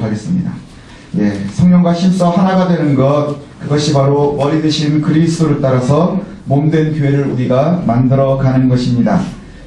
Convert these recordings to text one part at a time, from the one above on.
하겠습니다. 예, 성령과 힘써 하나가 되는 것, 그것이 바로 머리 되신 그리스도를 따라서 몸된 교회를 우리가 만들어가는 것입니다.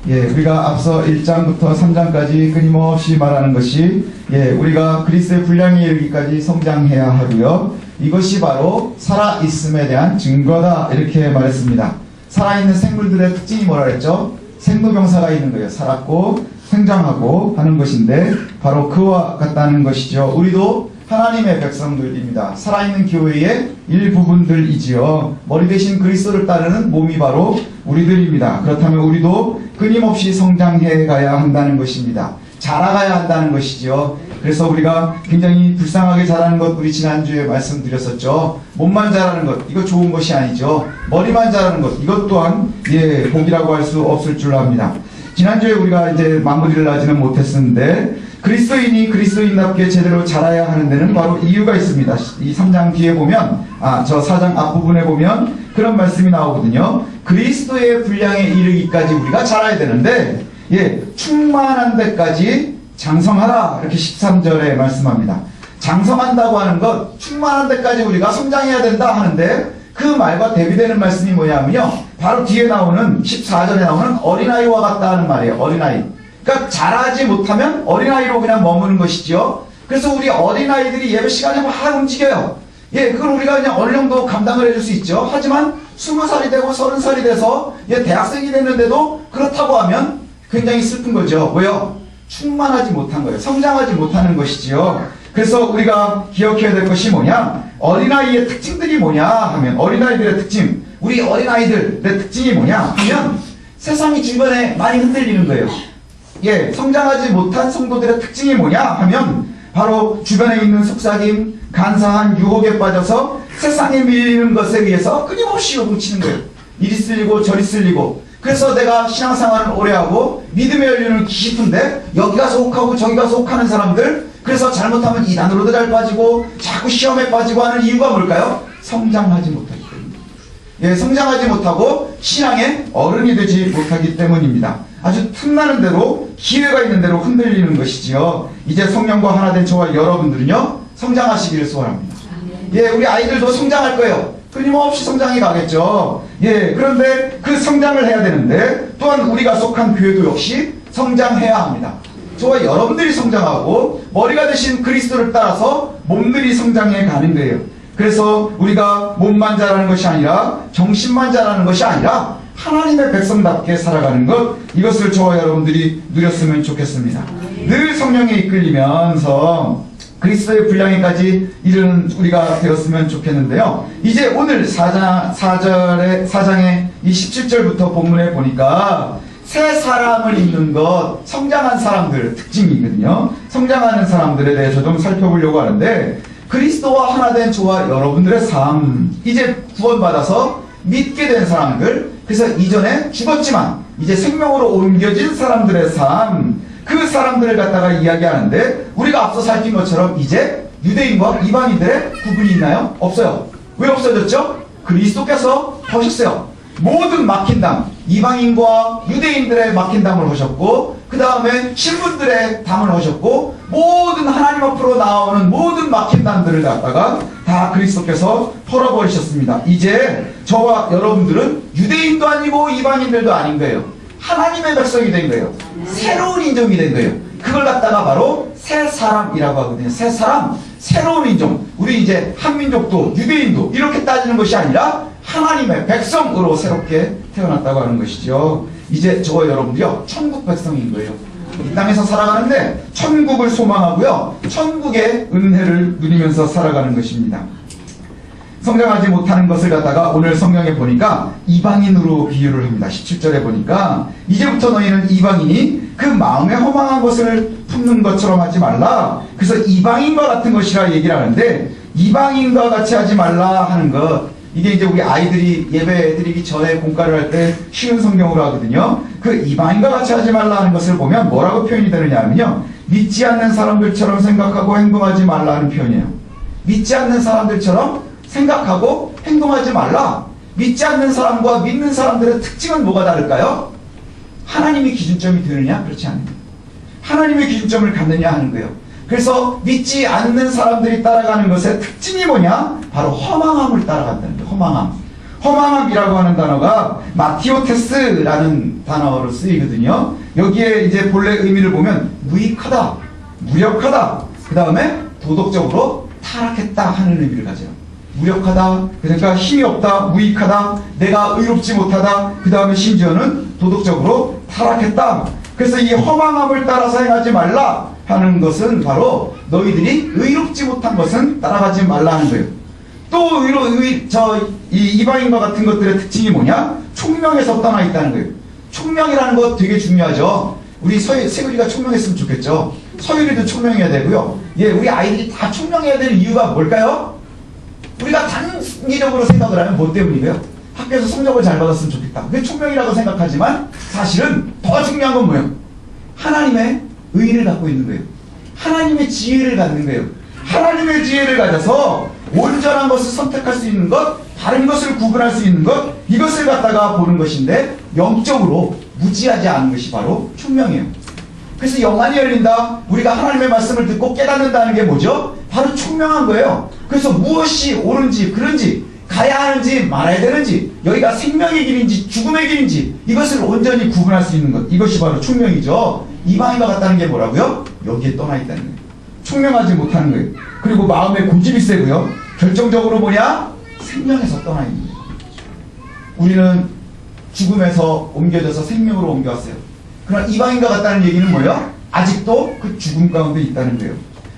예, 우리가 앞서 1장부터 3장까지 끊임없이 말하는 것이, 예, 우리가 그리스도의 분량에 이르기까지 성장해야 하고요. 이것이 바로 살아있음에 대한 증거다, 이렇게 말했습니다. 살아있는 생물들의 특징이 뭐라 그랬죠? 생로병사가 있는 거예요. 살았고 생장하고 하는 것인데, 바로 그와 같다는 것이죠. 우리도 하나님의 백성들입니다. 살아있는 교회의 일부분들이지요. 머리 대신 그리스도를 따르는 몸이 바로 우리들입니다. 그렇다면 우리도 끊임없이 성장해 가야 한다는 것입니다. 자라가야 한다는 것이죠. 그래서 우리가 굉장히 불쌍하게 자라는 것, 우리 지난주에 말씀드렸었죠. 몸만 자라는 것, 이거 좋은 것이 아니죠. 머리만 자라는 것, 이것 또한 예, 복이라고 할 수 없을 줄 압니다. 지난주에 우리가 이제 마무리를 하지는 못했었는데, 그리스도인이 그리스도인답게 제대로 자라야 하는 데는 바로 이유가 있습니다. 이 3장 뒤에 보면, 저 4장 앞부분에 보면 그런 말씀이 나오거든요. 그리스도의 분량에 이르기까지 우리가 자라야 되는데, 예, 충만한 데까지 장성하라, 이렇게 13절에 말씀합니다. 장성한다고 하는 것, 충만한 데까지 우리가 성장해야 된다 하는데, 그 말과 대비되는 말씀이 뭐냐면요, 바로 뒤에 나오는 14절에 나오는 어린아이와 같다 하는 말이에요. 어린아이. 그러니까 자라지 못하면 어린아이로 그냥 머무는 것이죠. 그래서 우리 어린아이들이 예배 시간에 막 움직여요. 예, 그걸 우리가 그냥 어느 정도 감당을 해줄 수 있죠. 하지만 20살이 되고 30살이 돼서 예, 대학생이 됐는데도 그렇다고 하면 굉장히 슬픈 거죠. 왜요? 충만하지 못한 거예요. 성장하지 못하는 것이지요. 그래서 우리가 기억해야 될 것이 뭐냐? 어린아이의 특징들이 뭐냐 하면, 어린아이들의 특징, 우리 어린아이들의 특징이 뭐냐 하면, 세상이 주변에 많이 흔들리는 거예요. 예, 성장하지 못한 성도들의 특징이 뭐냐 하면, 바로 주변에 있는 속삭임, 간사한 유혹에 빠져서 세상에 밀리는 것에 의해서 끊임없이 요동치는 거예요. 이리 쓸리고 저리 쓸리고. 그래서 내가 신앙생활을 오래 하고 믿음의 연륜은 깊은데 여기 가서 혹하고 저기 가서 혹하는 사람들, 그래서 잘못하면 이단으로도 잘 빠지고 자꾸 시험에 빠지고 하는 이유가 뭘까요? 성장하지 못하기 때문입니다. 예, 성장하지 못하고 신앙의 어른이 되지 못하기 때문입니다. 아주 틈나는 대로, 기회가 있는 대로 흔들리는 것이지요. 이제 성령과 하나 된 저와 여러분들은요, 성장하시기를 소원합니다. 예, 우리 아이들도 성장할 거예요. 끊임없이 성장해 가겠죠. 예, 그런데 그 성장을 해야 되는데, 또한 우리가 속한 교회도 역시 성장해야 합니다. 저와 여러분들이 성장하고 머리가 되신 그리스도를 따라서 몸들이 성장해 가는 거예요. 그래서 우리가 몸만 자라는 것이 아니라 정신만 자라는 것이 아니라 하나님의 백성답게 살아가는 것, 이것을 저와 여러분들이 누렸으면 좋겠습니다. 늘 성령에 이끌리면서 그리스도의 분량에까지 이르는 우리가 되었으면 좋겠는데요. 이제 오늘 4장의 이 17절부터 본문에 보니까 새 사람을 입는 것, 성장한 사람들 특징이거든요. 성장하는 사람들에 대해서 좀 살펴보려고 하는데, 그리스도와 하나 된 저와 여러분들의 삶, 이제 구원받아서 믿게 된 사람들, 그래서 이전에 죽었지만 이제 생명으로 옮겨진 사람들의 삶, 그 사람들을 갖다가 이야기하는데, 우리가 앞서 살핀 것처럼 이제 유대인과 이방인들의 구분이 있나요? 없어요. 왜 없어졌죠? 그리스도께서 하셨어요. 모든 막힌 담, 이방인과 유대인들의 막힌 담을 하셨고, 그 다음에 신분들의 담을 하셨고, 모든 하나님 앞으로 나오는 모든 막힌 담들을 갖다가 다 그리스도께서 털어버리셨습니다. 이제 저와 여러분들은 유대인도 아니고 이방인들도 아닌 거예요. 하나님의 백성이 된 거예요. 새로운 인종이 된 거예요. 그걸 갖다가 바로 새 사람이라고 하거든요. 새 사람, 새로운 인종. 우리 이제 한민족도 유대인도 이렇게 따지는 것이 아니라 하나님의 백성으로 새롭게 태어났다고 하는 것이죠. 이제 저와 여러분들이요, 천국 백성인 거예요. 이 땅에서 살아가는데 천국을 소망하고요, 천국의 은혜를 누리면서 살아가는 것입니다. 성장하지 못하는 것을 갖다가 오늘 성경에 보니까 이방인으로 비유를 합니다. 17절에 보니까 이제부터 너희는 이방인이 그 마음에 허망한 것을 품는 것처럼 하지 말라. 그래서 이방인과 같은 것이라 얘기를 하는데, 이방인과 같이 하지 말라 하는 것, 이게 이제 우리 아이들이 예배 드리기 전에 공과를 할 때 쉬운 성경으로 하거든요. 그 이방인과 같이 하지 말라 하는 것을 보면 뭐라고 표현이 되느냐 하면요, 믿지 않는 사람들처럼 생각하고 행동하지 말라 하는 표현이에요. 믿지 않는 사람들처럼 생각하고 행동하지 말라. 믿지 않는 사람과 믿는 사람들의 특징은 뭐가 다를까요? 하나님의 기준점이 되느냐? 그렇지 않습니다. 하나님의 기준점을 갖느냐 하는 거예요. 그래서 믿지 않는 사람들이 따라가는 것의 특징이 뭐냐? 바로 허망함을 따라간다는 거예요. 허망함. 허망함이라고 하는 단어가 마티오테스라는 단어로 쓰이거든요. 여기에 이제 본래 의미를 보면 무익하다, 무력하다, 그 다음에 도덕적으로 타락했다 하는 의미를 가져요. 무력하다, 그러니까 힘이 없다, 무익하다, 내가 의롭지 못하다, 그 다음에 심지어는 도덕적으로 타락했다. 그래서 이 허망함을 따라서 행하지 말라 하는 것은 바로 너희들이 의롭지 못한 것은 따라가지 말라 하는 거예요. 또 이방인과 같은 것들의 특징이 뭐냐? 총명에서 떠나 있다는 거예요. 총명이라는 거 되게 중요하죠. 우리 세율이가 총명했으면 좋겠죠. 서율이도 총명해야 되고요. 예, 우리 아이들이 다 총명해야 되는 이유가 뭘까요? 우리가 단기적으로 생각을 하면 뭐 때문이고요? 학교에서 성적을 잘 받았으면 좋겠다. 그게 총명이라고 생각하지만 사실은 더 중요한 건 뭐예요? 하나님의 의의를 갖고 있는 거예요. 하나님의 지혜를 갖는 거예요. 하나님의 지혜를 가져서 온전한 것을 선택할 수 있는 것, 다른 것을 구분할 수 있는 것, 이것을 갖다가 보는 것인데 영적으로 무지하지 않은 것이 바로 총명이에요. 그래서 영안이 열린다, 우리가 하나님의 말씀을 듣고 깨닫는다는 게 뭐죠? 바로 총명한 거예요. 그래서 무엇이 옳은지 그른지, 가야 하는지 말아야 되는지, 여기가 생명의 길인지 죽음의 길인지 이것을 온전히 구분할 수 있는 것, 이것이 바로 총명이죠. 이방인과 같다는 게 뭐라고요? 여기에 떠나 있다는 거예요. 총명하지 못하는 거예요. 그리고 마음에 고집이 세고요. 결정적으로 뭐냐? 생명에서 떠나 있는 거예요. 우리는 죽음에서 옮겨져서 생명으로 옮겨왔어요. 그러나 이방인과 같다는 얘기는 뭐예요? 아직도 그 죽음 가운데 있다는 거예요.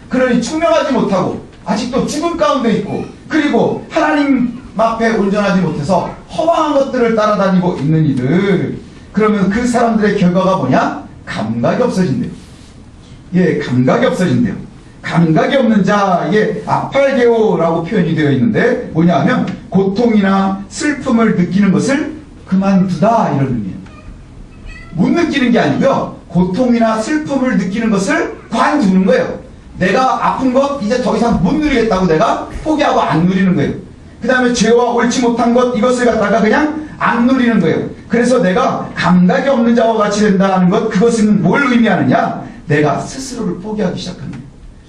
그러니 총명하지 못하고 아직도 죽음 가운데 있고, 그리고 하나님 앞에 온전하지 못해서 허망한 것들을 따라다니고 있는 이들, 그러면 그 사람들의 결과가 뭐냐? 감각이 없어진대요. 예, 감각이 없어진대요. 감각이 없는 자, 이게 아팔게오라고 표현이 되어 있는데 뭐냐 하면 고통이나 슬픔을 느끼는 것을 그만두다, 이런 의미예요. 못 느끼는 게 아니고요, 고통이나 슬픔을 느끼는 것을 관두는 거예요. 내가 아픈 것 이제 더 이상 못 누리겠다고 내가 포기하고 안 누리는 거예요. 그 다음에 죄와 옳지 못한 것, 이것을 갖다가 그냥 안 누리는 거예요. 그래서 내가 감각이 없는 자와 같이 된다는 것, 그것은 뭘 의미하느냐? 내가 스스로를 포기하기 시작하는 거예요.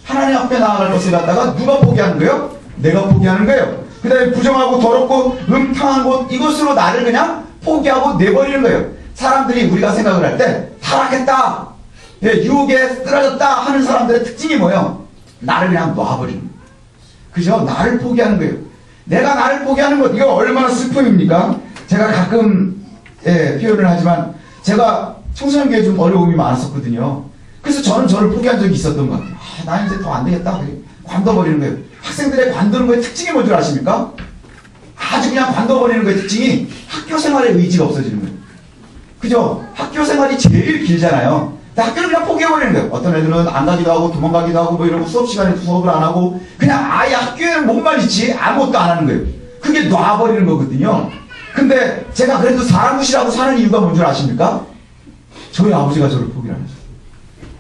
하나님 앞에 나아갈 것을 갖다가 누가 포기하는 거예요? 내가 포기하는 거예요. 그 다음에 부정하고 더럽고 음탕한 곳, 이것으로 나를 그냥 포기하고 내버리는 거예요. 사람들이 우리가 생각을 할 때 타락했다, 예, 유혹에 쓰러졌다 하는 사람들의 특징이 뭐예요? 나를 그냥 놔버리는 거예요. 그죠? 나를 포기하는 거예요. 내가 나를 포기하는 것, 이거 얼마나 슬픔입니까? 제가 가끔 표현을 하지만 제가 청소년기에 좀 어려움이 많았었거든요. 그래서 저는 저를 포기한 적이 있었던 것 같아요. 나 이제 더 안 되겠다, 관둬버리는 거예요. 학생들의 관두는 거의 특징이 뭔지 아십니까? 아주 그냥 관둬버리는 거의 특징이 학교 생활에 의지가 없어지는 거예요. 그죠? 학교 생활이 제일 길잖아요. 학교를 그냥 포기해버리는 거예요. 어떤 애들은 안 가기도 하고 도망가기도 하고 뭐 이러고 수업 시간에 수업을 안 하고 그냥 아예 학교에는 몸만 있지 아무것도 안 하는 거예요. 그게 놔버리는 거거든요. 근데 제가 그래도 사람 무시라고 사는 이유가 뭔 줄 아십니까? 저희 아버지가 저를 포기를 안 했어요.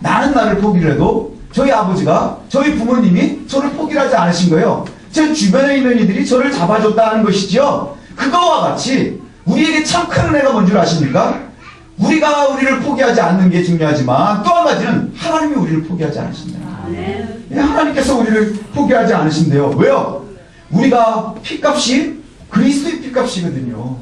나는 나를 포기를 해도 저희 아버지가, 저희 부모님이 저를 포기를 하지 않으신 거예요. 제 주변에 있는 이들이 저를 잡아줬다는 것이지요. 그거와 같이 우리에게 참 큰 은혜가 뭔 줄 아십니까? 우리가 우리를 포기하지 않는 게 중요하지만 또 한 가지는 하나님이 우리를 포기하지 않으신다. 예, 하나님께서 우리를 포기하지 않으신대요. 왜요? 우리가 피값이 그리스도의 피값이거든요.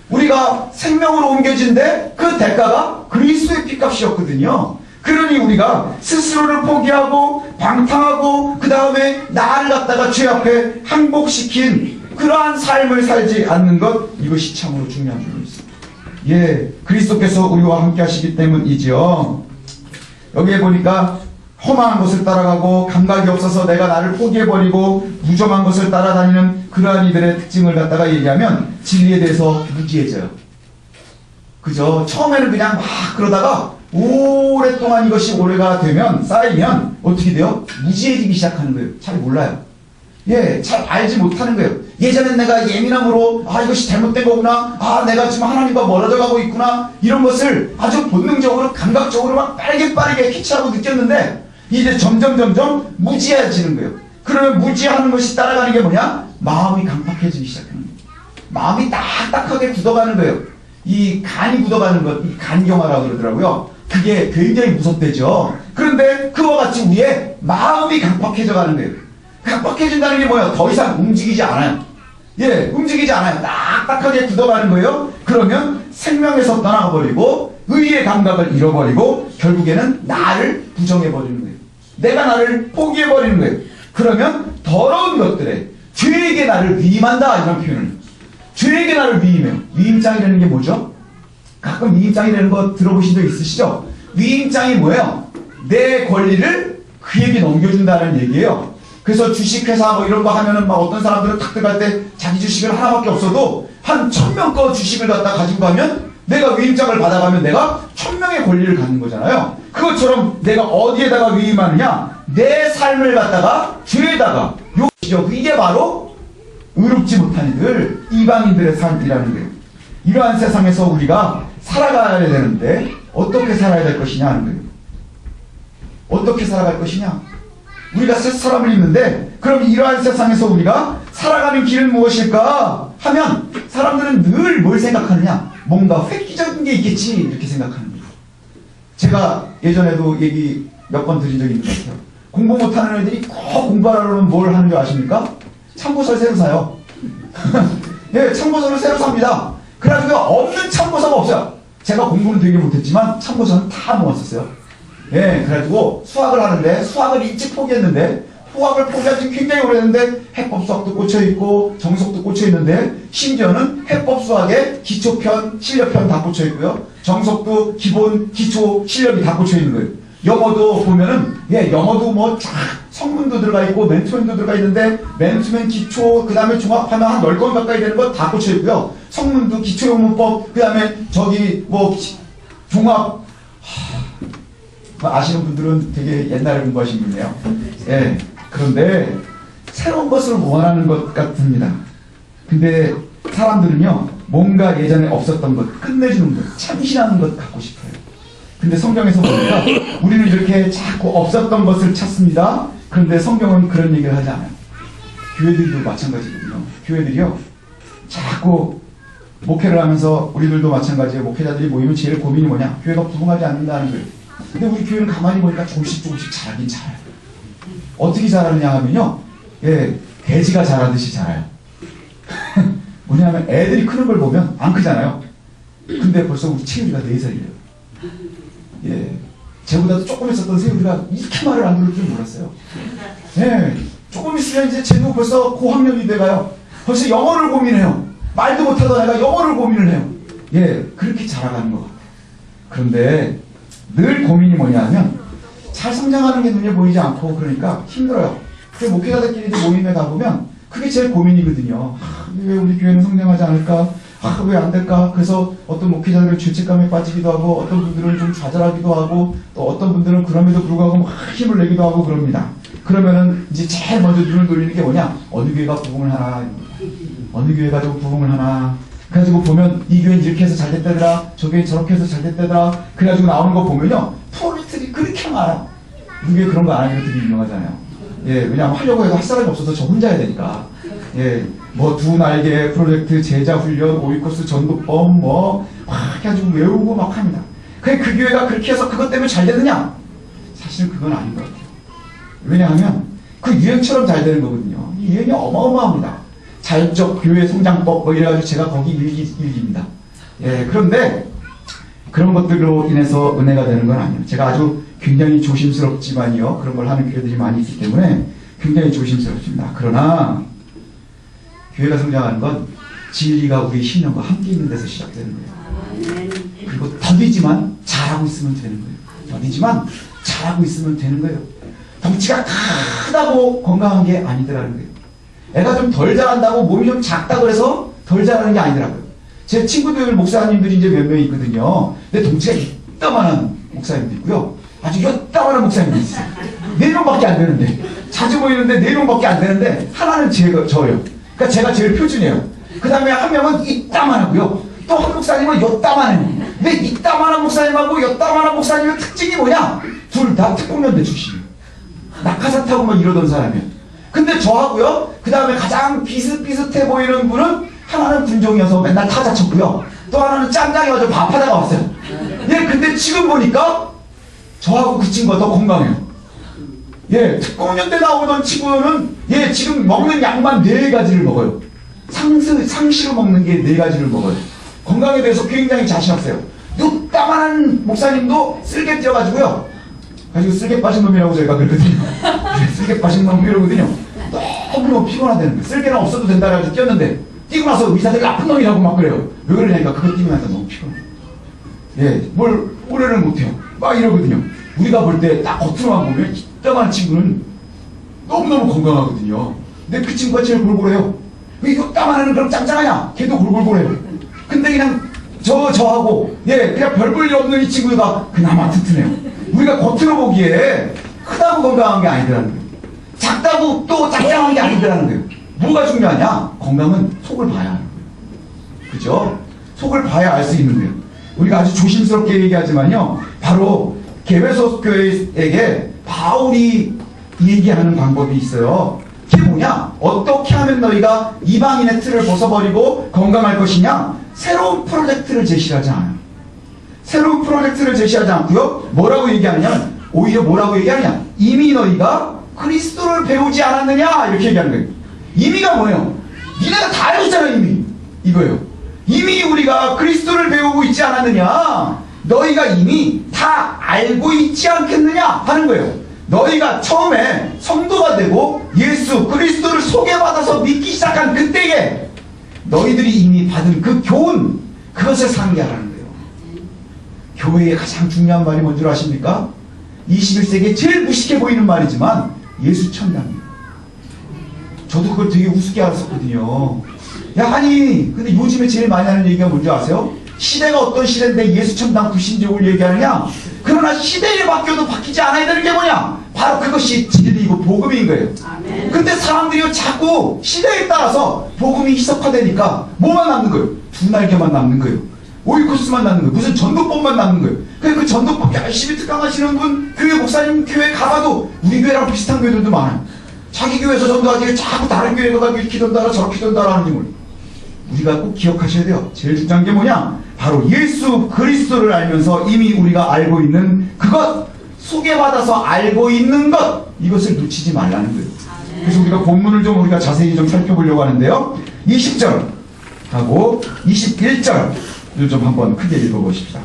우리가 생명으로 옮겨진데 그 대가가 그리스도의 피값이었거든요. 그러니 우리가 스스로를 포기하고 방탕하고 그 다음에 나를 갖다가 죄 앞에 항복시킨 그러한 삶을 살지 않는 것, 이것이 참으로 중요한 줄로 있습니다. 예, 그리스도께서 우리와 함께 하시기 때문이지요. 여기에 보니까 험한 것을 따라가고 감각이 없어서 내가 나를 포기해버리고 무정한 것을 따라다니는 그러한 이들의 특징을 갖다가 얘기하면 진리에 대해서 무지해져요. 그죠? 처음에는 그냥 막 그러다가 오랫동안 이것이 오래가 되면, 쌓이면 어떻게 돼요? 무지해지기 시작하는 거예요. 잘 몰라요. 예, 잘 알지 못하는 거예요. 예전엔 내가 예민함으로 이것이 잘못된 거구나, 내가 지금 하나님과 멀어져 가고 있구나, 이런 것을 아주 본능적으로 감각적으로 막 빠르게 캐치하고 느꼈는데 이제 점점 무지해지는 거예요. 그러면 무지하는 것이 따라가는 게 뭐냐? 마음이 강팍해지기 시작하는 거예요. 마음이 딱딱하게 굳어가는 거예요. 이 간이 굳어가는 것, 이 간경화라고 그러더라고요. 그게 굉장히 무섭대죠. 그런데 그와 같이 우리의 마음이 각박해져 가는 거예요. 각박해진다는 게 뭐예요? 더 이상 움직이지 않아요. 예, 움직이지 않아요. 딱딱하게 굳어가는 거예요. 그러면 생명에서 떠나버리고 의의 감각을 잃어버리고 결국에는 나를 부정해버리는 거예요. 내가 나를 포기해버리는 거예요. 그러면 더러운 것들에 죄에게 나를 위임한다, 이런 표현을. 죄에게 나를 위임해요. 위임장이라는 게 뭐죠? 가끔 위임장이라는 거 들어보신 적 있으시죠? 위임장이 뭐예요? 내 권리를 그에게 넘겨준다는 얘기예요. 그래서 주식회사 뭐 이런 거 하면은 막 어떤 사람들은 탁 들어갈 때 자기 주식을 하나밖에 없어도 한 1000명 거 주식을 갖다 가지고 가면 내가 위임장을 받아가면 내가 1000명의 권리를 갖는 거잖아요. 그것처럼 내가 어디에다가 위임하느냐? 내 삶을 갖다가 죄에다가 욕이죠. 이게 바로 의롭지 못한 이들, 이방인들의 삶이라는 거예요. 이러한 세상에서 우리가 살아가야 되는데 어떻게 살아야 될 것이냐 하는 거예요. 어떻게 살아갈 것이냐? 우리가 새 사람을 입는데 그럼 이러한 세상에서 우리가 살아가는 길은 무엇일까 하면 사람들은 늘 뭘 생각하느냐? 뭔가 획기적인 게 있겠지, 이렇게 생각하는 거예요. 제가 예전에도 얘기 몇 번 드린 적이 있는 것 같아요. 공부 못하는 애들이 꼭 공부하려면 뭘 하는 줄 아십니까? 참고서를 새로 사요. 예, 참고서를 새로 삽니다. 그래가지고 없는 참고서가 없어요. 제가 공부는 되게 못했지만 참고서는 다 모았었어요. 예, 그래가지고 수학을 하는데 수학을 일찍 포기했는데 수학을 포기한 지 굉장히 오래됐는데 해법 수학도 꽂혀있고 정석도 꽂혀있는데 심지어는 해법 수학에 기초편, 실력편 다 꽂혀있고요. 정석도 기본, 기초, 실력이 다 꽂혀있는 거예요. 영어도 보면은 예, 영어도 뭐 쫙 성문도 들어가 있고 맨투맨도 들어가 있는데 맨투맨 기초 그 다음에 종합하면 한 10권 가까이 되는 거 다 꽂혀있고요. 성문도 기초영문법 그 다음에 저기 뭐 종합 아시는 분들은 되게 옛날에 공부하신 분이에요. 예. 그런데 새로운 것을 원하는 것 같습니다. 근데 사람들은요, 뭔가 예전에 없었던 것, 끝내주는 것, 참신하는 것 갖고 싶어요. 근데 성경에서 보니까 우리는 이렇게 자꾸 없었던 것을 찾습니다. 그런데 성경은 그런 얘기를 하지 않아요. 교회들도 마찬가지거든요. 교회들이요, 자꾸 목회를 하면서 우리들도 마찬가지예요. 목회자들이 모이면 제일 고민이 뭐냐? 교회가 부흥하지 않는다는 거예요. 근데 우리 교회는 가만히 보니까 조금씩 자라긴 자라요. 어떻게 자라느냐 하면요, 예, 돼지가 자라듯이 자라요. 뭐냐면 애들이 크는 걸 보면 안 크잖아요. 근데 벌써 우리 채율이가 4살이에요. 예, 쟤보다도 조금 있었던 세율이가 이렇게 말을 안 들을 줄 몰랐어요. 예, 조금 있으면 이제 쟤도 벌써 고학년이 돼가요. 벌써 영어를 고민해요. 말도 못하던 애가 영어를 고민을 해요. 예, 그렇게 자라가는 것 같아요. 그런데 늘 고민이 뭐냐 하면 잘 성장하는 게 눈에 보이지 않고 그러니까 힘들어요. 그래서 목회자들끼리도 모임에 가보면 그게 제일 고민이거든요. 왜 우리 교회는 성장하지 않을까? 왜 안 될까? 그래서 어떤 목회자들은 죄책감에 빠지기도 하고 어떤 분들은 좀 좌절하기도 하고 또 어떤 분들은 그럼에도 불구하고 막 힘을 내기도 하고 그럽니다. 그러면은 이제 제일 먼저 눈을 돌리는 게 뭐냐? 어느 교회가 부흥을 하나? 어느 교회가 좀 부흥을 하나? 그래가지고 보면 이 교회는 이렇게 해서 잘 됐다더라, 저 교회는 저렇게 해서 잘 됐다더라. 그래가지고 나오는 거 보면요, 프로젝트들이 그렇게 많아요. 우리 교회 그런 거 안 하는 것들이 유명하잖아요. 예, 왜냐하면 하려고 해도 할 사람이 없어서 저 혼자 해야 되니까. 예, 뭐 2날개 프로젝트, 제자 훈련, 5위코스 전도법, 뭐 막 해가지고 외우고 막 합니다. 그 교회가 그렇게 해서 그것 때문에 잘 되느냐? 사실은 그건 아닌 것 같아요. 왜냐하면 그 유행처럼 잘 되는 거거든요. 이 유행이 어마어마합니다. 자율적 교회 성장법 뭐 이래가지고 제가 거기 일기입니다. 예, 그런데 그런 것들로 인해서 은혜가 되는 건 아니에요. 제가 아주 굉장히 조심스럽지만요, 그런 걸 하는 교회들이 많이 있기 때문에 굉장히 조심스럽습니다. 그러나 교회가 성장하는 건 진리가 우리 신령과 함께 있는 데서 시작되는 거예요. 그리고 더디지만 잘하고 있으면 되는 거예요. 더디지만 잘하고 있으면 되는 거예요. 덩치가 크다고 건강한 게 아니더라는 거예요. 애가 좀 덜 자란다고 몸이 좀 작다 그래서 덜 자라는 게 아니더라고요. 제 친구들 목사님들이 이제 몇 명 있거든요. 근데 덩치가 이따만한 목사님도 있고요. 아주 이따만한 목사님도 있어요. 4명밖에 안 되는데, 자주 보이는데 4명밖에 안 되는데 하나는 저예요. 그러니까 제가 제일 표준이에요. 그 다음에 한 명은 이따만하고요. 또 한 목사님은 요따만해요. 근데 이따만한 목사님하고 요따만한 목사님의 특징이 뭐냐? 둘 다 특공연대 출신이에요. 낙하산 타고 막 이러던 사람이에요. 근데 저하고요, 그 다음에 가장 비슷비슷해 보이는 분은 하나는 군종이어서 맨날 타자 쳤고요. 또 하나는 짱짱이어서 밥하다가 왔어요. 예, 근데 지금 보니까 저하고 그 친구가 더 건강해요. 예, 특공년 때 나오던 친구는 예, 지금 먹는 약만 4가지를 먹어요. 상시로 먹는 게 4가지를 먹어요. 건강에 대해서 굉장히 자신 없어요. 요따만한 목사님도 쓸개 쪄가지고요. 가지고 쓸개 빠진 놈이라고 저희가 그러거든요. 쓸개 빠진 놈 이러거든요. 너무 피곤하다는 거예요. 쓸개는 없어도 된다 해가지고 뛰었는데 뛰고 나서 의사들이 나쁜 놈이라고 막 그래요. 왜 그러냐니까 그거 뛰고 나서 너무 피곤해요. 예, 뭘 오래를 못해요. 막 이러거든요. 우리가 볼 때 딱 겉으로만 보면 이따만한 친구는 너무너무 건강하거든요. 근데 그 친구가 제일 골골해요. 왜 이따만한 그럼 짱짱하냐? 걔도 골골골해요. 근데 그냥 저하고 예, 그냥 별 볼 일 없는 이 친구가 그나마 튼튼해요. 우리가 겉으로 보기에 크다고 건강한 게 아니더라는 거예요. 작다고 또 짱짱한 게 아니더라는 거예요. 뭐가 중요하냐? 건강은 속을 봐야 하는 거예요. 그죠? 속을 봐야 알 수 있는 거예요. 우리가 아주 조심스럽게 얘기하지만요, 바로 개베소 교회에게 바울이 얘기하는 방법이 있어요. 그게 뭐냐? 어떻게 하면 너희가 이방인의 틀을 벗어버리고 건강할 것이냐? 새로운 프로젝트를 제시하지 않아요. 새로운 프로젝트를 제시하지 않고요. 뭐라고 얘기하냐면 오히려 뭐라고 얘기하냐? 이미 너희가 그리스도를 배우지 않았느냐? 이렇게 얘기하는 거예요. 이미가 뭐예요? 니네가 다 알고 있잖아 이미. 이거예요. 이미 우리가 그리스도를 배우고 있지 않았느냐? 너희가 이미 다 알고 있지 않겠느냐? 하는 거예요. 너희가 처음에 성도가 되고 예수 그리스도를 소개받아서 믿기 시작한 그때에 너희들이 이미 받은 그 교훈, 그것을 상기하라는 거예요. 교회의 가장 중요한 말이 뭔지 아십니까? 21세기에 제일 무식해 보이는 말이지만 예수 천당이에요. 저도 그걸 되게 우습게 알았었거든요. 야, 아니 근데 요즘에 제일 많이 하는 얘기가 뭔지 아세요? 시대가 어떤 시대인데 예수 천당 불신족을 얘기하느냐? 그러나 시대에 바뀌어도 바뀌지 않아야 되는 게 뭐냐? 바로 그것이 진리이고 복음인 거예요. 아멘. 근데 사람들이 자꾸 시대에 따라서 복음이 희석화되니까 뭐만 남는 거예요? 두 날개만 남는 거예요. 오이코스만 남는 거예요. 무슨 전도법만 남는 거예요. 그 전도법 열심히 특강하시는 분, 교회 목사님 교회 가봐도 우리 교회랑 비슷한 교회들도 많아요. 자기 교회에서 전도하지 자꾸 다른 교회 가서 이렇게 던다라 저렇게 던다라 하는 걸 우리가 꼭 기억하셔야 돼요. 제일 중요한 게 뭐냐? 바로 예수 그리스도를 알면서 이미 우리가 알고 있는 그것, 소개받아서 알고 있는 것, 이것을 놓치지 말라는 거예요. 그래서 우리가 본문을 좀 우리가 자세히 좀 살펴보려고 하는데요. 20절 하고 21절 좀 한번 크게 읽어보십시다.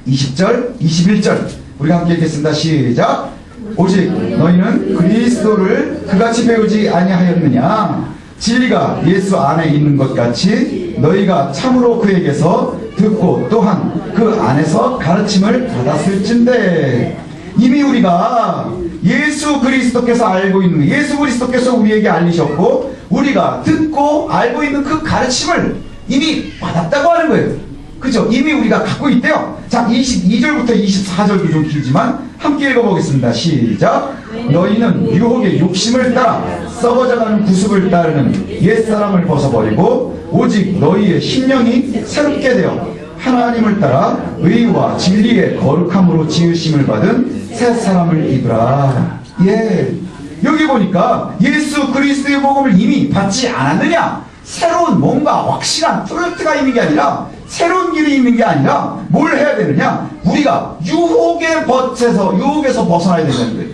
20절, 21절 우리가 함께 읽겠습니다. 시작. 오직 너희는 그리스도를 그같이 배우지 아니하였느냐? 진리가 예수 안에 있는 것 같이 너희가 참으로 그에게서 듣고 또한 그 안에서 가르침을 받았을진데. 이미 우리가 예수 그리스도께서 알고 있는, 예수 그리스도께서 우리에게 알리셨고 우리가 듣고 알고 있는 그 가르침을 이미 받았다고 하는 거예요. 그죠? 이미 우리가 갖고 있대요. 자, 22절부터 24절도 좀 길지만 함께 읽어보겠습니다. 시작. 너희는 유혹의 욕심을 따라 썩어져가는 구습을 따르는 옛사람을 벗어버리고 오직 너희의 심령이 새롭게 되어 하나님을 따라 의와 진리의 거룩함으로 지으심을 받은 새 사람을 입으라. 예, 여기 보니까 예수 그리스도의 복음을 이미 받지 않았느냐? 새로운 뭔가 확실한 프로젝트가 있는 게 아니라, 새로운 길이 있는 게 아니라 뭘 해야 되느냐? 우리가 유혹에서 벗어나야 된다는 거예요.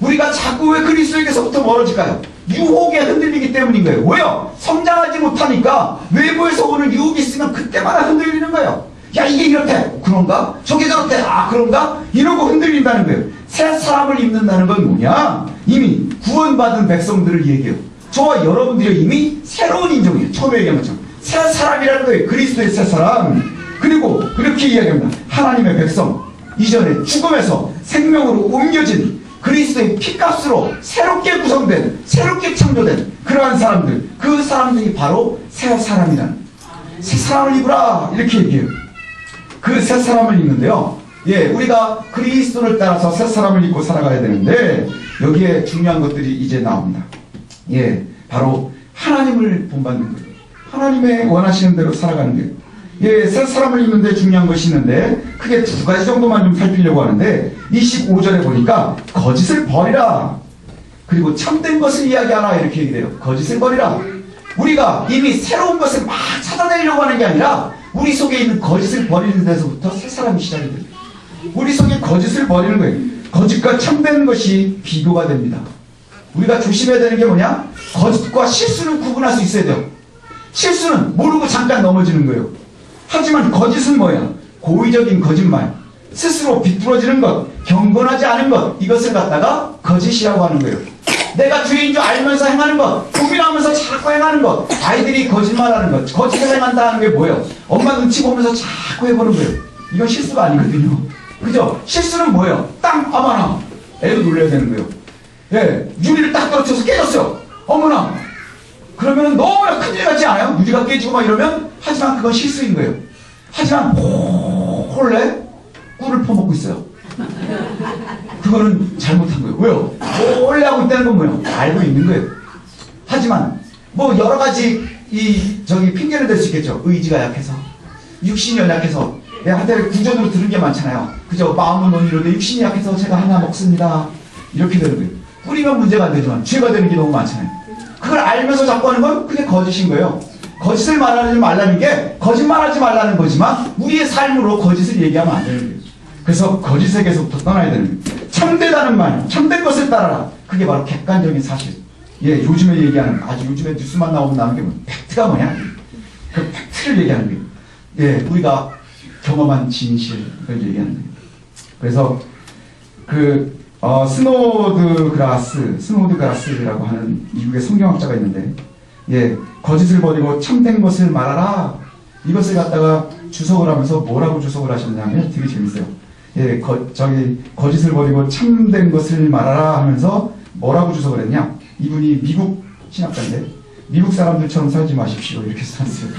우리가 자꾸 왜 그리스도에게서부터 멀어질까요? 유혹에 흔들리기 때문인 거예요. 왜요? 성장하지 못하니까 외부에서 오는 유혹이 있으면 그때마다 흔들리는 거예요. 야, 이게 이렇대. 그런가? 저게 저렇대. 아, 그런가? 이러고 흔들린다는 거예요. 새 사람을 입는다는 건 뭐냐? 이미 구원받은 백성들을 얘기해요. 저와 여러분들이 이미 새로운 인종이에요. 처음에 얘기한 것처럼 새 사람이라는 거예요. 그리스도의 새 사람. 그리고 그렇게 이야기합니다. 하나님의 백성, 이전에 죽음에서 생명으로 옮겨진 그리스도의 피값으로 새롭게 구성된, 새롭게 창조된 그러한 사람들, 그 사람들이 바로 새 사람이라는, 새 사람을 입으라 이렇게 얘기해요. 그 새 사람을 입는데요, 예, 우리가 그리스도를 따라서 새 사람을 입고 살아가야 되는데 여기에 중요한 것들이 이제 나옵니다. 예, 바로 하나님을 본받는 거예요. 하나님의 원하시는 대로 살아가는 거예요. 예, 새 사람을 입는데 중요한 것이 있는데 크게 두 가지 정도만 좀 살피려고 하는데 25절에 보니까 거짓을 버리라, 그리고 참된 것을 이야기하라 이렇게 얘기해요. 거짓을 버리라. 우리가 이미 새로운 것을 막 찾아내려고 하는 게 아니라 우리 속에 있는 거짓을 버리는 데서부터 새 사람이 시작이 돼요. 우리 속에 거짓을 버리는 거예요. 거짓과 참된 것이 비교가 됩니다. 우리가 조심해야 되는 게 뭐냐? 거짓과 실수는 구분할 수 있어야 돼요. 실수는 모르고 잠깐 넘어지는 거예요. 하지만 거짓은 뭐야? 고의적인 거짓말, 스스로 비뚤어지는 것, 경건하지 않은 것, 이것을 갖다가 거짓이라고 하는 거예요. 내가 죄인 줄 알면서 행하는 것, 고민하면서 자꾸 행하는 것, 아이들이 거짓말하는 것, 거짓을 행한다 하는 게 뭐예요? 엄마 눈치 보면서 자꾸 해보는 거예요. 이건 실수가 아니거든요. 그죠? 실수는 뭐예요? 땅, 어머나! 애도 놀려야 되는 거예요. 예, 유리를 딱 떨어뜨려서 깨졌어요. 어머나! 그러면 너무나 큰일 같지 않아요? 유리가 깨지고 막 이러면? 하지만 그건 실수인 거예요. 하지만 홀래 꿀을 퍼먹고 있어요. 그거는 잘못한 거예요. 왜요? 몰래 하고 있다는 건 뭐예요? 알고 있는 거예요. 하지만 뭐 여러 가지 핑계를 댈 수 있겠죠. 의지가 약해서, 육신이 연약해서, 한테 구전으로 들은 게 많잖아요. 그죠? 마음은 논의로도 육신이 약해서 제가 하나 먹습니다. 이렇게 되는 거예요. 뿌리면 문제가 안 되지만 죄가 되는 게 너무 많잖아요. 그걸 알면서 자꾸 하는 건 그게 거짓인 거예요. 거짓을 말하지 말라는 게 거짓말하지 말라는 거지만 우리의 삶으로 거짓을 얘기하면 안 되는 거예요. 그래서 거짓에게서부터 떠나야 되는 거예요. 참되다는 말, 참된 것을 따라라. 그게 바로 객관적인 사실. 예, 요즘에 얘기하는, 아주 요즘에 뉴스만 나오면 나오는 게 뭐, 팩트가 뭐냐? 그 팩트를 얘기하는 거예요. 예, 우리가 경험한 진실을 얘기하는 거예요. 그래서 스노드 그라스라고 하는 미국의 성경학자가 있는데, 예, 거짓을 버리고 참된 것을 말하라. 이것을 갖다가 주석을 하면서 뭐라고 주석을 하셨냐면 되게 재밌어요. 예, 거짓을 버리고 참된 것을 말하라 하면서 뭐라고 주석을 했냐? 이분이 미국 신학자인데, 미국 사람들처럼 살지 마십시오. 이렇게 써놨어요.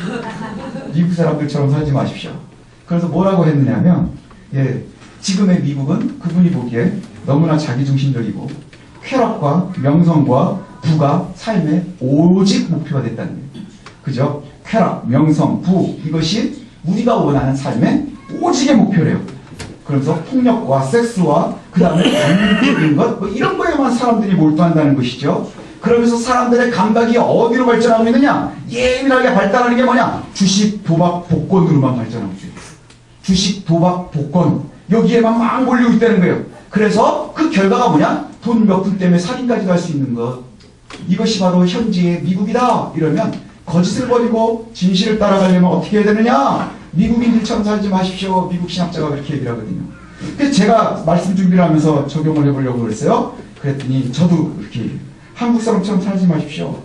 미국 사람들처럼 살지 마십시오. 그래서 뭐라고 했느냐면, 예, 지금의 미국은 그분이 보기에 너무나 자기중심적이고 쾌락과 명성과 부가 삶의 오직 목표가 됐다는 거예요. 그죠? 쾌락, 명성, 부, 이것이 우리가 원하는 삶의 오직의 목표래요. 그래서 폭력과 섹스와 그 다음에 관능적인 것, 뭐 이런 거에만 사람들이 몰두한다는 것이죠. 그러면서 사람들의 감각이 어디로 발전하고 있느냐? 예민하게 발달하는 게 뭐냐? 주식, 도박, 복권으로만 발전하고 있어요. 주식, 도박, 복권, 여기에만 막 몰리고 있다는 거예요. 그래서 그 결과가 뭐냐? 돈 몇 푼 때문에 살인까지도 할 수 있는 것. 이것이 바로 현재의 미국이다. 이러면 거짓을 버리고 진실을 따라가려면 어떻게 해야 되느냐? 미국인들처럼 살지 마십시오. 미국 신학자가 그렇게 얘기를 하거든요. 그래서 제가 말씀 준비를 하면서 적용을 해보려고 그랬어요. 그랬더니 저도 그렇게 얘기해요. 한국 사람처럼 살지 마십시오.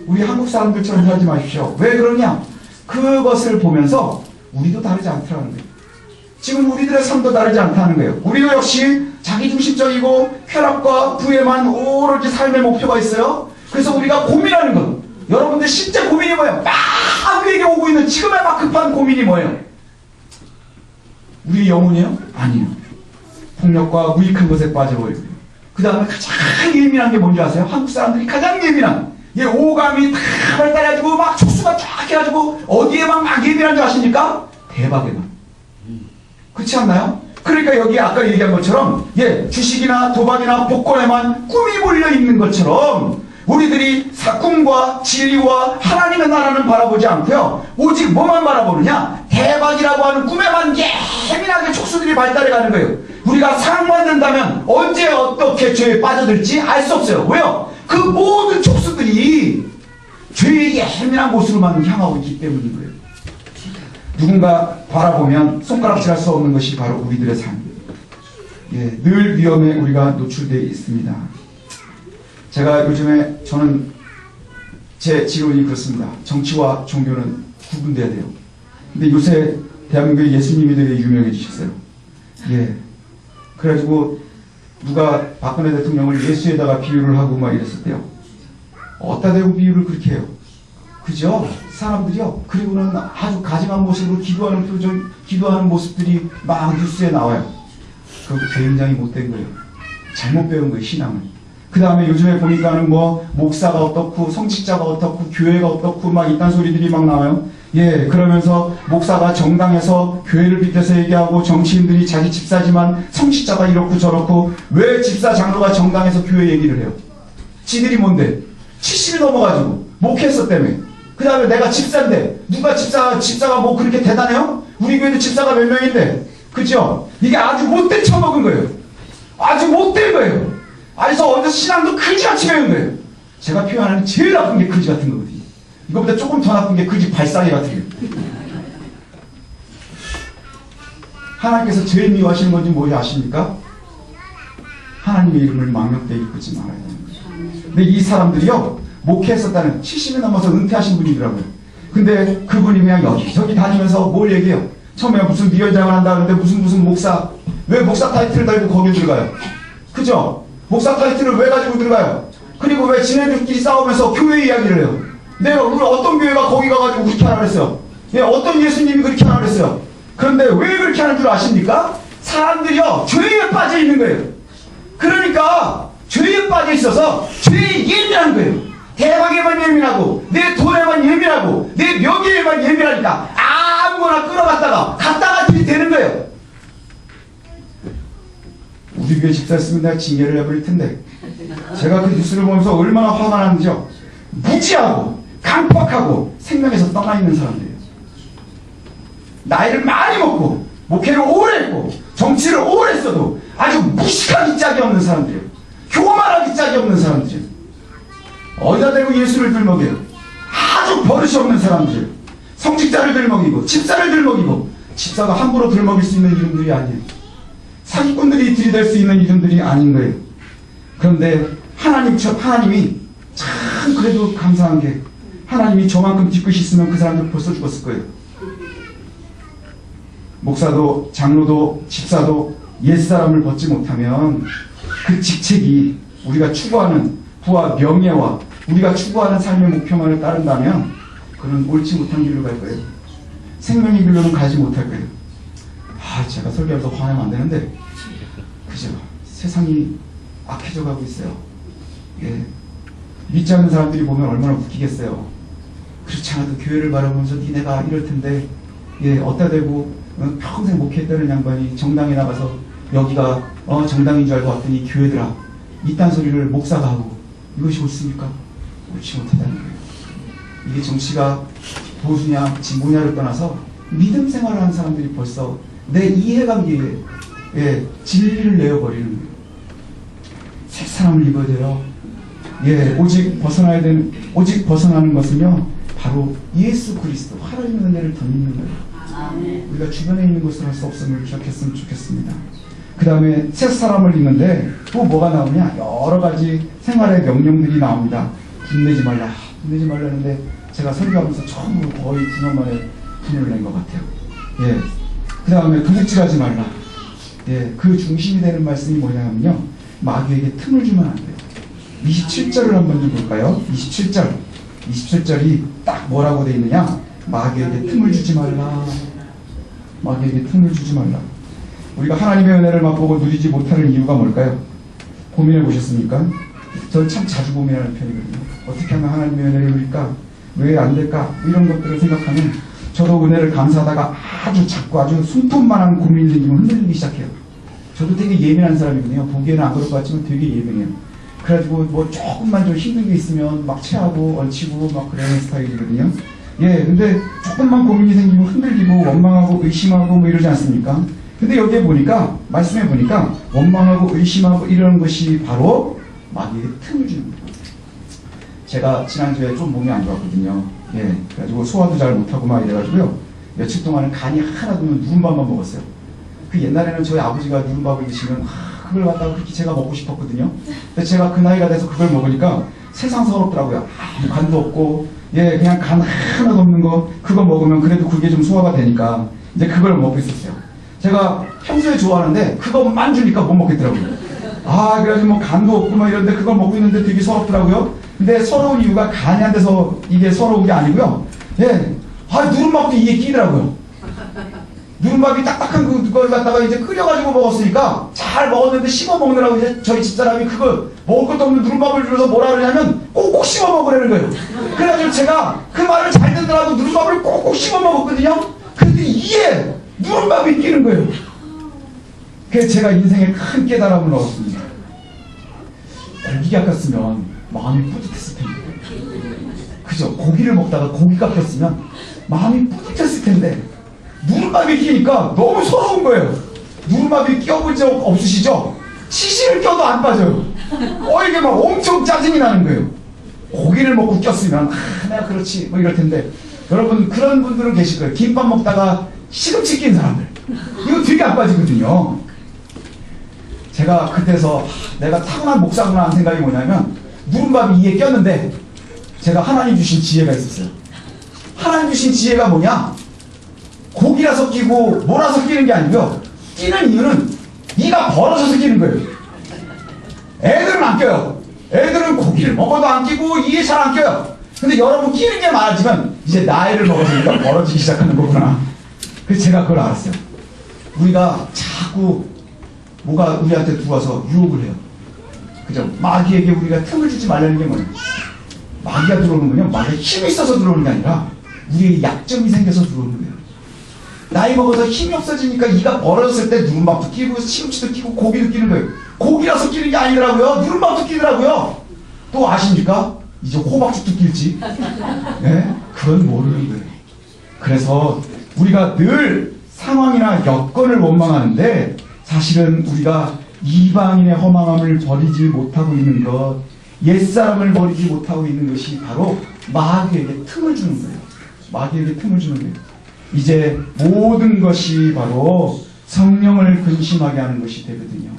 우리 한국 사람들처럼 살지 마십시오. 왜 그러냐? 그것을 보면서 우리도 다르지 않다는 거예요. 지금 우리들의 삶도 다르지 않다는 거예요. 우리도 역시 자기중심적이고 쾌락과 부에만 오로지 삶의 목표가 있어요. 그래서 우리가 고민하는 것, 여러분들 실제 고민이 뭐예요? 막 우리에게 오고 있는 지금의 막 급한 고민이 뭐예요? 우리의 영혼이에요? 아니에요. 폭력과 무익한 것에 빠져버리고요. 그 다음에 가장 예민한 게 뭔지 아세요? 한국 사람들이 가장 예민한, 오감이 다 발달해가지고 막 촉수가 쫙 해가지고 어디에만 막 예민한 줄 아십니까? 대박에만. 그렇지 않나요? 그러니까 여기 아까 얘기한 것처럼 주식이나 도박이나 복권에만 꿈이 몰려 있는 것처럼 우리들이 꿈과 진리와 하나님의 나라는 바라보지 않고요. 오직 뭐만 바라보느냐? 대박이라고 하는 꿈에만 예민하게 촉수들이 발달해가는 거예요. 우리가 사랑받는다면 언제 어떻게 죄에 빠져들지 알 수 없어요. 왜요? 그 모든 촉수들이 죄의 예민한 곳으로만 향하고 있기 때문인 거예요. 누군가 바라보면 손가락질할 수 없는 것이 바로 우리들의 삶입니다. 늘 위험에 우리가 노출되어 있습니다. 제가 요즘에 저는 제 지론이 그렇습니다. 정치와 종교는 구분돼야 돼요. 근데 요새 대한민국의 예수님이 되게 유명해지셨어요. 그래가지고 누가 박근혜 대통령을 예수에다가 비유를 하고 막 이랬을 때요. 어디다 대고 비유를 그렇게 해요? 그죠? 사람들이요. 그리고는 아주 가증한 모습으로 기도하는 표정, 기도하는 모습들이 막 뉴스에 나와요. 그거 굉장히 못된 거예요. 잘못 배운 거예요, 신앙을. 그 다음에 요즘에 보니까는 뭐, 목사가 어떻고, 성직자가 어떻고, 교회가 어떻고, 막 이딴 소리들이 막 나와요. 그러면서 목사가 정당에서 교회를 비롯해서 얘기하고, 정치인들이 자기 집사지만 성직자가 이렇고 저렇고, 왜 집사 장로가 정당에서 교회 얘기를 해요? 지들이 뭔데? 70이 넘어가지고, 목회했었다며. 그 다음에 내가 집사인데, 누가 집사가 뭐 그렇게 대단해요? 우리 교회도 집사가 몇 명인데. 그죠? 이게 아주 못된 처먹은 거예요. 아주 못된 거예요. 아니, 어디서 신앙도 그지같이 배운 거예요. 제가 표현하는 제일 나쁜 게 그지 같은 거거든요. 이거보다 조금 더 나쁜 게 그지 발사기 같은 거예요. 하나님께서 제일 미워하시는 건지 뭐지 아십니까? 하나님의 이름을 망령되이 이끄지 말아야 되는 거죠. 근데 이 사람들이요, 목회했었다는 70이 넘어서 은퇴하신 분이더라고요. 근데 그분이 그냥 여기저기 다니면서 뭘 얘기해요? 처음에 무슨 위원장을 한다 그러는데 무슨 목사, 왜 목사 타이틀을 달고 거기 들어가요? 그죠? 목사 타이틀을 왜 가지고 들어가요? 그리고 왜 지네들끼리 싸우면서 교회 이야기를 해요? 내가 우리 어떤 교회가 거기 가가지고 그렇게 하라 그랬어요? 예, 어떤 예수님이 그렇게 하라 그랬어요? 그런데 왜 그렇게 하는 줄 아십니까? 사람들이요, 죄에 빠져 있는 거예요. 그러니까 죄에 빠져 있어서 죄에 예민한 거예요. 대박에만 예민하고 내 돈에만 예민하고 내 명예에만 예민하니까 아무거나 끌어갔다가 갔다가 들이대는 거예요. 우리 교회 집사였으면 내가 징계를 해버릴 텐데, 제가 그 뉴스를 보면서 얼마나 화가 나는지요. 무지하고 강팍하고 생명에서 떠나 있는 사람들이에요. 나이를 많이 먹고 목회를 오래 했고 정치를 오래 했어도 아주 무식하기 짝이 없는 사람들이에요. 교만하기 짝이 없는 사람들이에요. 어디다 대고 예수를 들먹여요. 아주 버릇이 없는 사람들이에요. 성직자를 들먹이고 집사를 들먹이고, 집사가 함부로 들먹일 수 있는 이름들이 아니에요. 사기꾼들이 들이댈 수 있는 이름들이 아닌 거예요. 그런데 하나님이 참 그래도 감사한 게, 하나님이 저만큼 뒤끝이 있으면 그 사람들 벌써 죽었을 거예요. 목사도 장로도 집사도 옛사람을 벗지 못하면 그 직책이 우리가 추구하는 부와 명예와 우리가 추구하는 삶의 목표만을 따른다면 그는 옳지 못한 길로 갈 거예요. 생명의 길로는 가지 못할 거예요. 제가 설교하면서 화내면 안 되는데, 그죠? 세상이 악해져 가고 있어요. 예. 믿지 않는 사람들이 보면 얼마나 웃기겠어요. 그렇지 않아도 교회를 바라보면서 니네가 이럴 텐데, 예, 어디다 대고 평생 목회했다는 양반이 정당에 나가서 여기가 정당인 줄 알고 왔더니 교회더라, 이딴 소리를 목사가 하고, 이것이 옳습니까? 옳지 못하다는 거예요. 이게 정치가 보수냐 진보냐를 떠나서 믿음 생활을 하는 사람들이 벌써 내 이해관계에, 예, 진리를 내어버리는 거예요. 새 사람을 입어야 돼요. 예, 오직 벗어나는 것은요, 바로 예수 그리스도, 하나님의 은혜를 더 믿는 거예요. 우리가 주변에 있는 것을 할 수 없음을 기억했으면 좋겠습니다. 그 다음에 새 사람을 입는데 또 뭐가 나오냐? 여러 가지 생활의 명령들이 나옵니다. 분내지 말라는데 제가 설교하면서 처음으로 거의 9년 만에 분을 낸 것 같아요. 예. 그 다음에 도둑질하지 말라. 예. 그 중심이 되는 말씀이 뭐냐면요, 마귀에게 틈을 주면 안 돼요. 27절을 한번 좀 볼까요? 27절이 딱 뭐라고 되어 있느냐? 마귀에게 틈을 주지 말라. 마귀에게 틈을 주지 말라. 우리가 하나님의 은혜를 맛보고 누리지 못하는 이유가 뭘까요? 고민해 보셨습니까? 저는 참 자주 고민하는 편이거든요. 어떻게 하면 하나님의 은혜를 누릴까? 왜 안 될까? 이런 것들을 생각하면 저도 은혜를 감사하다가 아주 작고 아주 손톱만한 고민이 생기면 흔들리기 시작해요. 저도 되게 예민한 사람이거든요. 보기에는 안 그럴 것 같지만 되게 예민해요. 그래가지고 뭐 조금만 좀 힘든 게 있으면 막 체하고 얹히고 막 그러는 스타일이거든요. 예, 근데 조금만 고민이 생기면 흔들리고 원망하고 의심하고 뭐 이러지 않습니까? 근데 여기에 보니까, 말씀해 보니까 원망하고 의심하고 이러는 것이 바로 마귀의 틈을 주는 거예요. 제가 지난주에 좀 몸이 안 좋았거든요. 예, 그래가지고 소화도 잘 못하고 막 이래가지고요, 며칠 동안은 간이 하나도 없는 누른밥만 먹었어요. 그 옛날에는 저희 아버지가 누른밥을 드시면 그걸 갖다가 그렇게 제가 먹고 싶었거든요. 근데 제가 그 나이가 돼서 그걸 먹으니까 세상 서럽더라고요. 간도 없고, 예, 그냥 간 하나도 없는 거, 그거 먹으면 그래도 그게 좀 소화가 되니까 이제 그걸 먹고 있었어요. 제가 평소에 좋아하는데 그것만 주니까 못 먹겠더라고요. 그래가지고 뭐 간도 없고 막 이런데 그걸 먹고 있는데 되게 서럽더라고요. 근데 서러운 이유가 간이 안 돼서 이게 서러운 게 아니고요. 예, 누른밥도 이게 끼더라고요. 누른밥이 딱딱한 그걸 갖다가 이제 끓여가지고 먹었으니까 잘 먹었는데 씹어 먹느라고 이제 저희 집사람이 그걸 먹을 것도 없는 누른밥을 줄여서 뭐라 그러냐면 꼭꼭 씹어 먹으라는 거예요. 그래가지고 제가 그 말을 잘 듣더라도 누른밥을 꼭꼭 씹어 먹었거든요. 근데 이게 누른밥이 끼는 거예요. 그래서 제가 인생에 큰 깨달음을 얻었습니다. 고기 깎았으면 마음이 뿌듯했을 텐데, 그죠? 고기를 먹다가 고기 깎였으면 마음이 뿌듯했을 텐데 누른밥이 끼니까 너무 서러운 거예요. 누른밥이 끼어본 적 없으시죠? 치실을 껴도 안 빠져요. 이게 막 엄청 짜증이 나는 거예요. 고기를 먹고 꼈으면 내가 그렇지 뭐 이럴 텐데, 여러분 그런 분들은 계실 거예요. 김밥 먹다가 시금치 낀 사람들, 이거 되게 안 빠지거든요. 제가 그때서 내가 타고난 목사구나 하는 생각이 뭐냐면, 누른밥이 이에 꼈는데 제가 하나님 주신 지혜가 있었어요. 하나님 주신 지혜가 뭐냐, 고기라서 끼고 뭐라서 끼는 게 아니고요, 끼는 이유는 이가 벌어져서 끼는 거예요. 애들은 안 껴요. 애들은 고기를 먹어도 안 끼고 이게 잘 안 껴요. 근데 여러분 끼는 게 많아지면 이제 나이를 먹었으니까 벌어지기 시작하는 거구나. 그래서 제가 그걸 알았어요. 우리가 자꾸 뭐가 우리한테 들어와서 유혹을 해요. 그죠? 마귀에게 우리가 틈을 주지 말라는 게 뭐예요? 마귀가 들어오는 거냐? 마귀에 힘이 있어서 들어오는 게 아니라 우리의 약점이 생겨서 들어오는 거예요. 나이 먹어서 힘이 없어지니까 이가 벌어졌을 때 누른밥도 끼고 시금치도 끼고 고기도 끼는 거예요. 고기라서 끼는 게 아니더라고요. 누른밥도 끼더라고요. 또 아십니까? 이제 호박죽도 끼지. 네? 그건 모르는 거예요. 그래서 우리가 늘 상황이나 여건을 원망하는데, 사실은 우리가 이방인의 허망함을 버리지 못하고 있는 것, 옛사람을 버리지 못하고 있는 것이 바로 마귀에게 틈을 주는 거예요. 마귀에게 틈을 주는 거예요. 이제 모든 것이 바로 성령을 근심하게 하는 것이 되거든요.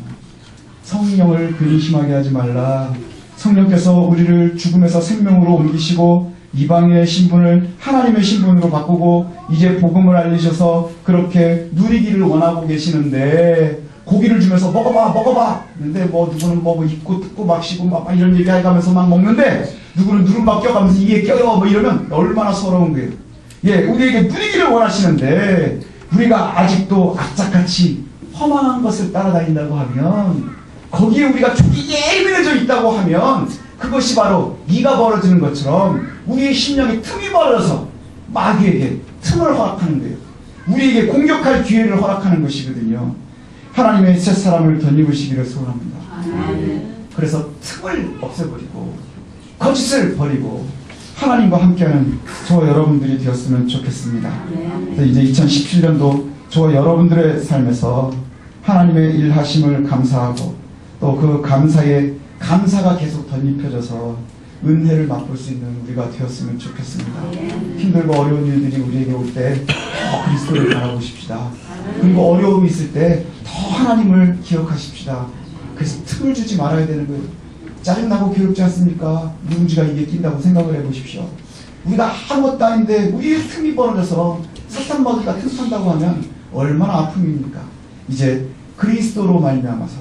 성령을 근심하게 하지 말라. 성령께서 우리를 죽음에서 생명으로 옮기시고 이방인의 신분을 하나님의 신분으로 바꾸고 이제 복음을 알리셔서 그렇게 누리기를 원하고 계시는데, 고기를 주면서 먹어봐 근데 뭐 누구는 뭐 입고 뜯고 막시고 막 이런 얘기 해가면서 막 먹는데, 누구는 누른밥 껴가면서 이게 껴요 뭐 이러면 얼마나 서러운 거예요. 우리에게 누리기를 원하시는데 우리가 아직도 악착같이 허망한 것을 따라다닌다고 하면, 거기에 우리가 족이 예민해져 있다고 하면, 그것이 바로 이가 벌어지는 것처럼 우리의 심령에 틈이 벌어서 마귀에게 틈을 허락하는 거예요. 우리에게 공격할 기회를 허락하는 것이거든요. 하나님의 새 사람을 덧입으시기를 소원합니다. 그래서 틈을 없애버리고 거짓을 버리고 하나님과 함께하는 저와 여러분들이 되었으면 좋겠습니다. 그래서 이제 2017년도 저와 여러분들의 삶에서 하나님의 일하심을 감사하고 또 그 감사에 감사가 계속 덧입혀져서 은혜를 맛볼 수 있는 우리가 되었으면 좋겠습니다. 힘들고 어려운 일들이 우리에게 올 때 더 그리스도를 바라보십시다. 그리고 어려움이 있을 때 더 하나님을 기억하십시다. 그래서 틈을 주지 말아야 되는 거예요. 짜증나고 괴롭지 않습니까? 누군지가 이게 낀다고 생각을 해보십시오. 우리가 아무것도 아닌데 우리의 틈이 벌어져서 사탄마귀가 틈탄다고 하면 얼마나 아픔입니까? 이제 그리스도로 말미암아서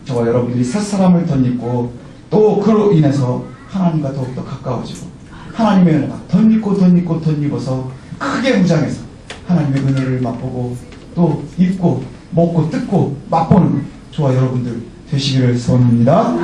저와 여러분들이 새 사람을 덧입고 또 그로 인해서 하나님과 더욱더 가까워지고 하나님의 은혜가 덧입어서 크게 무장해서 하나님의 은혜를 맛보고 또 입고 먹고 뜯고 맛보는 저와 여러분들 되시기를 소원합니다.